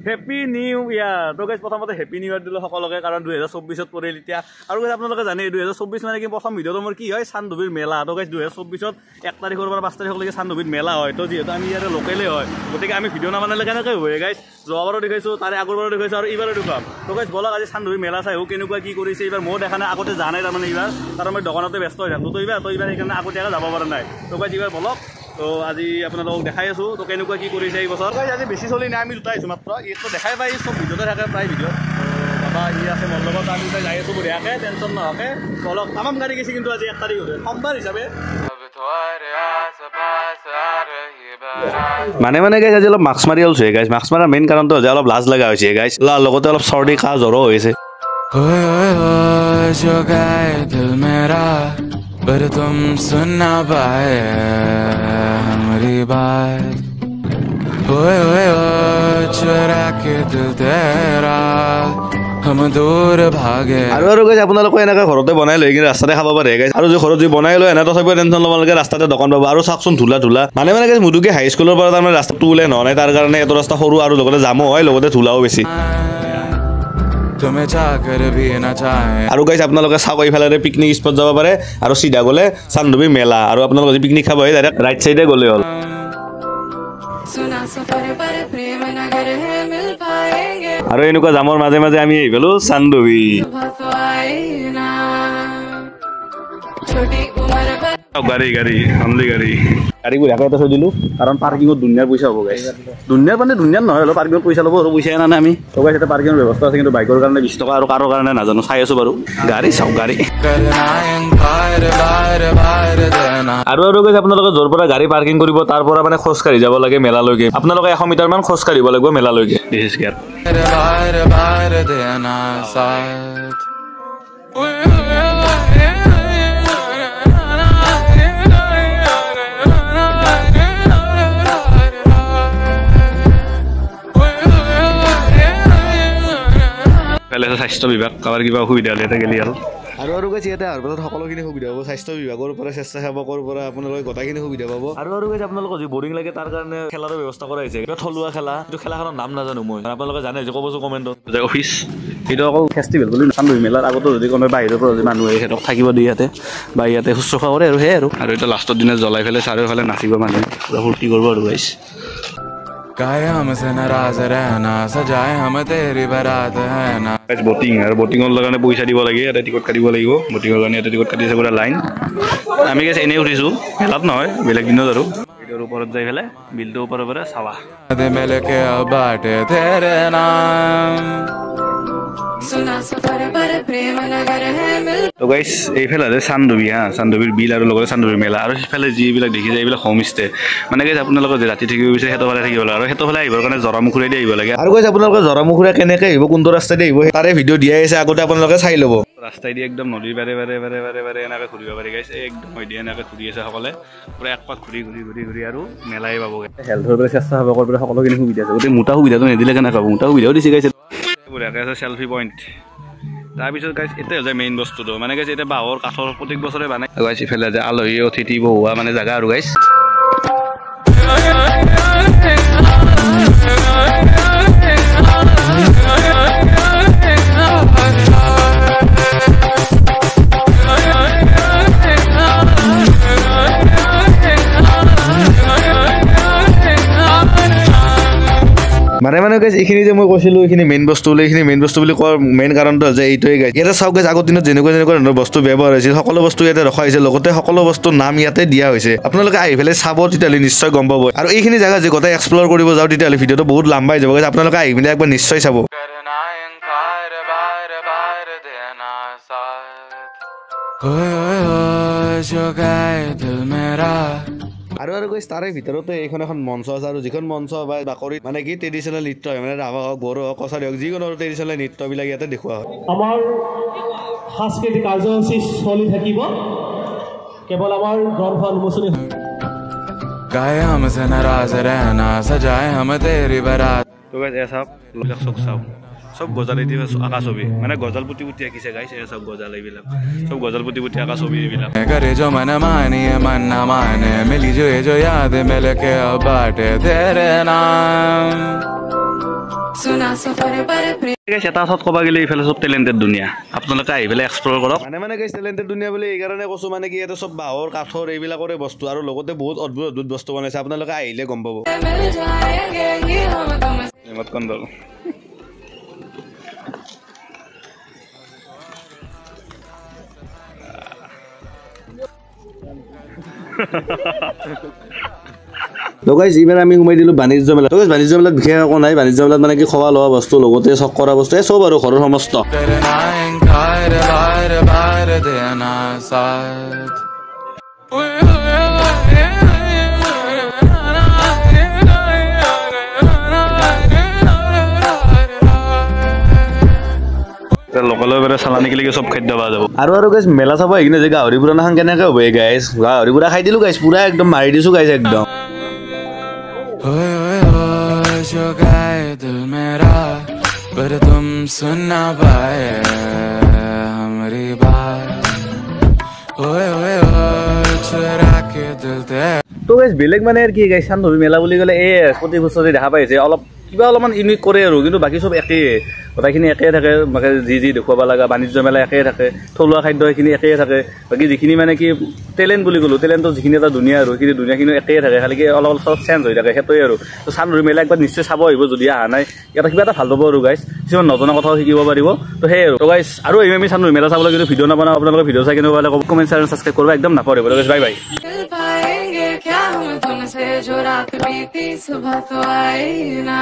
happy new ইয়াৰ তো guys প্ৰথমতে happy new ইয়াৰ দিলোঁ সকলোকে কাৰণ 2024 পৰিল এতিয়া আৰু গাইজ আপোনালোকে জানে 2024 মানে কি প্ৰথম ভিডিঅ'টো মোৰ কি হয় চান্দুবিৰ মেলা তো গাইজ 2024 1 তাৰিখৰ পৰা 5 তাৰিখলৈকে চান্দুবিৰ মেলা হয় তো যিহেতু আমি ইয়াতে লোকেলে হয় গতিকে আমি ভিডিঅ' নামানিলে কেনেকৈ হ'ব গাইজ যোৱাবাৰো দেখাইছোঁ তাৰে আগৰবাৰো দেখাইছোঁ আৰু এইবাৰো দেখাম তো গাইজ বলক আজি চান্দুবিৰ মেলা চাই হোক কেনেকুৱা কি কৰিছে এইবাৰ ময়ো দেখা নাই আগতে জানাই তাৰমানে এইবাৰ কাৰণ মই দোকানতে ব্যস্ত হৈ থাকোঁ তো এইবাৰ সেইকাৰণে আগতীয়াকৈ যাব পৰা নাই তো গাইজ এইবাৰ বলক তো আজি আপোনালোকক দেখাই আছোঁ তো কেনেকুৱা কি কৰিছে এই বছৰ আজি বেছি চলি নাই আমি দুটা আহিছোঁ মাত্ৰ এইটো দেখাই পাই চব ভিডিঅ'তে থাকে প্ৰায় ভিডিঅ' বাবা ই আছে মোৰ লগত আমি দুটাই যাই আছোঁ বঢ়িয়াকৈ টেনশ্যন নহকে অলপ তামাম গাড়ী গৈছে কিন্তু আজি 1 তাৰিখ হ'লে সোমবাৰ হিচাপে মানে গাইজ আজি অলপ মাস্ক মাৰি আলছো গাইজ মাস্ক মাৰাৰ মেইন কাৰণটো হৈছে অলপ লাজ লগা হৈছে গাইজ লগতে অলপ চৰ্দি কাহ জ্বৰো হৈছে पर तुम सुन ना पाए हमारी बात ओए ओए चुरा के दिल तेरा हम दूर भागे আৰু গাইজ আপোনালোকে এনেকৈ ঘৰতে বনাই লৈ কিনে ৰাস্তাতে খাব পাৰে গাইজ আৰু যে ঘৰত যদি বনাই লৈ এনে তথাপিও টেনশ্যন ল'ব নালাগে ৰাস্তাতে দোকান পাব আৰু চাওকচোন ধূলা মানে গাইজ মুদুকি হাই স্কুলৰ পৰা তাৰমানে ৰাস্তাটো ওলাই নহয় তাৰ কাৰণে এইটো ৰাস্তা সৰু আৰু লগতে জামো হয় লগতে ধূলাও বেছি আৰু গাইজ আপোনালোকে চাওক এইফালে পিকনিক স্পট যাব পাৰে আৰু চিধা গ'লে চান্দুবি মেলা আৰু আপোনালোকে যদি পিকনিক খাব আহে ডাইৰেক্ট ৰাইট চাইডে গ'লে হ'ল আৰু এনেকুৱা জামৰ মাজে মাজে আমি আহি পালো চান্দুবি গাড়ীবোৰ একেটা থৈ দিলোঁ কাৰণ পাৰ্কিঙত দুনিয়াৰ পইচা হ'ব গাইজ দুনিয়াৰ মানে দুনিয়াৰ নহয় অলপ পাৰ্কিঙত পইচা ল'ব আৰু পইচা নাই আমি তো গাইজ এটা পাৰ্কিঙৰ ব্যৱস্থা আছে কিন্তু বাইকৰ কাৰণে 20 টকা আৰু কাৰো কাৰণে নাজানো চাই আছোঁ বাৰু গাড়ী চাওক গাড়ী আৰু গাইজ আপোনালোকে য'ৰ পৰা গাড়ী পাৰ্কিং কৰিব তাৰ পৰা মানে খোজকাঢ়ি যাব লাগে মেলালৈকে আপোনালোকে 100 মিটাৰ মান খোজকাঢ়িব লাগিব মেলালৈকে স্বাস্থ্য বিভাগ কাৰোবাৰ কিবা অসুবিধা হ'লে এটা গেলি আৰু গাইজ ইয়াতে অহাৰ পাছত সকলোখিনি সুবিধা হ'ব স্বাস্থ্য বিভাগৰ পৰা স্বেচ্ছাসেৱকৰ পৰা আপোনালোকে গোটেইখিনি সুবিধা পাব আৰু গাইজ আপোনালোকৰ যি বৰিং লাগে তাৰ কাৰণে খেলাৰ ব্যৱস্থা কৰা হৈছে এটা থলুৱা খেলা এইটো খেলাখনৰ নাম নাজানো মই আপোনালোকে জানে যে ক'বচোন কমেণ্টত যে অফিচ এইটো অকল ফেষ্টিভেল বুলি চান্দুবি মেলাৰ আগতো যদি কোনোবাই বাহিৰৰ পৰা যদি মানুহে সিহঁতক থাকিব দিয়ে ইয়াতে বা ইয়াতে শুশ্ৰূষা কৰে আৰু সেয়াই আৰু এটা লাষ্টৰ দিনা জ্বলাই ফেলে চাৰিওফালে নাচিব মানুহে পুৰা ফূৰ্তি কৰিব আৰু গাইজ काहे हमसे नाराज रहना सजाए हम तेरी बारात है ना गाइस बोटिंग আৰু बोटिंৰ কাৰণে পইচা দিব লাগে এটা টিকট কাটিব লাগিব बोटिंৰ কাৰণে এটা টিকট কাটিছে পুৰা লাইন আমি গাইস এনে উঠিছো মেলাত নহয় বেলেগ দিনত আৰু ভিডিঅ'ৰ ওপৰত যাই ফেলে বিলটো ওপৰৰ পৰা চাবা দে মেলকে বাটে তেৰে নাম सुना सफर पर प्रेम नगर है मिल তো গাইস এইফালে আছে চান্দুবি চান্দুবিৰ বিল আৰু লগতে চান্দুবিৰ মেলা আৰু সিফালে যিবিলাক দেখি যায় এইবিলাক হোম ষ্টে মানে গাইস আপোনালোকে যে ৰাতি থাকিব বিচাৰে হেতফালে থাকিব লাগে আৰু হেতফালে আহিবৰ কাৰণে জৰামুখুৰে দি আহিব লাগে আৰু গাইস আপোনালোকে জৰামুখুৰে কেনেকৈ আহিব কোনটো ৰাস্তাই দি আহিব তাৰে ভিডিঅ' দিয়া আছে আগতে আপোনালোকে চাই ল'ব ৰাস্তাই দি একদম নদীৰ বাৰে এনেকৈ ঘূৰিব পাৰি গাইস একদম হৈ দিয়ে এনেকৈ ঘূৰি আছে সকলে পুৰা এক পাক ঘূৰি আৰু মেলাই পাব হেল্থৰ পৰা স্বেচ্ছাসেৱকৰ পৰা সকলোখিনি সুবিধা আছে গোটেই মোটা সুবিধাটো নিদিলে কেনেকৈ পাব মোটা সুবিধাও দিছে গাইস বঢ়িয়াকৈ আছে চেলফি পইণ্ট তাৰপিছত গাইজ এতিয়া যে মেইন বস্তুটো মানে গাইজ এতিয়া বাঁহৰ কাঠৰ প্ৰত্যেক বছৰে বানাই গাইজ ইফালে যে আলহী অতিথি বহোৱা মানে জেগা আৰু গাইজ মানে গাইজ এইখিনি যে মই কৈছিলোঁ এইখিনি মেইন বস্তু বুলি কোৱাৰ মেইন কাৰণটো যে এইটোৱে গাইজ ইয়াতে চাওক গাইজ আগৰ দিনত যেনেকুৱা ধৰণৰ বস্তু ব্যৱহাৰ হৈছিল সকলো বস্তু ইয়াতে ৰখা হৈছে লগতে সকলো বস্তুৰ নাম ইয়াতে দিয়া হৈছে আপোনালোকে আহি পেলাই চাব তেতিয়াহ'লে নিশ্চয় গম পাব আৰু এইখিনি জেগা যে গোটেই এক্সপ্ল'ৰ কৰিব যাওঁ তেতিয়াহ'লে ভিডিঅ'টো বহুত লম্বাই যাব গাইজ আপোনালোকে আহি পেলাই একবাৰ নিশ্চয় চাব আৰু গাইজ তাৰে ভিতৰতে এইখন এখন মঞ্চ আছে আৰু যিখন মঞ্চ বা বাকৰিত মানে কি ট্ৰেডিশ্যনেল নৃত্য হয় মানে ৰাভা হওক বড়ো হওক কছাৰী হওক যিকোনো ট্ৰেডিশ্যনেল নৃত্যবিলাক ইয়াতে দেখুওৱা হয় আমাৰ সাংস্কৃতিক কাৰ্যসূচী চলি থাকিব কেৱল আমাৰ গ্ৰন্থ উন্মোচনী কাহে हमसे नाराज रहना सजाए हम तेरी बारात তো গাইজ এ চাওক চক চাওক সব গজাল দি আঁকা ছবি মানে গজাল পুতি পুতি আঁকিছে গাইছ এই সব গজাল এইবিলাক সব গজাল পুতি পুতি আঁকা ছবি এইবিলাক करे जो मन मानिए मन ना माने मिली जो ये जो याद मिलके अब बाटे तेरे नाम এটা কথাত ক'ব গ'লে এইফালে চব টেলেণ্টেড দুনিয়া আপোনালোকে আহি পেলাই এক্সপ্ল'ৰ কৰক মানে গাইছ টেলেণ্টেড দুনিয়া বুলি এইকাৰণে কৈছোঁ মানে কি ইয়াতে চব বাঁহৰ কাঠৰ এইবিলাকৰে বস্তু আৰু লগতে বহুত অদ্ভুত বস্তু বনাইছে আপোনালোকে আহিলে গম পাব এইবাৰ আমি সোমাই দিলোঁ বাণিজ্য মেলাত বাণিজ্য মেলাত বিশেষ একো নাই বাণিজ্য মেলাত মানে কি খোৱা লোৱা বস্তু লগতে চক কৰা বস্তু চব আৰু ঘৰৰ সমস্ত লোকেলৰ পৰা চালানী কিলৈকে চব খাদ্য পোৱা যাব আৰু গাইছ মেলা চাব আহিকিনে যে গাহৰি পুৰা নাখান কেনেকৈ হ'ব এই গাইছ গাহৰি পুৰা খাই দিলোঁ গাইছ পুৰা একদম মাৰি দিছোঁ গাইছ একদম তো গাইছ বেলেগ মানে আৰু কি গাইছ চান্দুবি মেলা বুলি ক'লে এই প্ৰতি বছৰে দেখা পাইছে অলপ কিবা অলপমান ইউনিক কৰে আৰু কিন্তু বাকী চব একেই গোটেইখিনি একেই থাকে বাকী যি দেখুৱাব লগা বাণিজ্য মেলা একেই থাকে থলুৱা খাদ্য সেইখিনি একেই থাকে বাকী যিখিনি মানে কি টেলেণ্ট বুলি ক'লোঁ টেলেণ্টৰ যিখিনি এটা দুনিয়া আৰু সেইখিনি দুনিয়াখিনি একেই থাকে খালি কি অলপ চব চেঞ্জ হৈ থাকে সেইটোৱে আৰু তো চান্দুবি মেলা একবাৰ নিশ্চয় চাব আহিব যদি অহা নাই ইয়াত কিবা এটা ভাল পাব আৰু গাইছ কিছুমান নজনা কথাও শিকিব পাৰিব তো সেই আৰু গাইছ আৰু আমি চান্দুবি মেলা চাবলৈ কিন্তু ভিডিঅ' নবনাওঁ আপোনালোকে ভিডিঅ' চাই কিনে পালে কমেণ্ট আৰু ছাবস্ক্ৰাইব কৰিব একদম নাপাহৰিব গাইছ বাই বাই क्या हम तुमसे जो रात बीती सुबह तो आई ना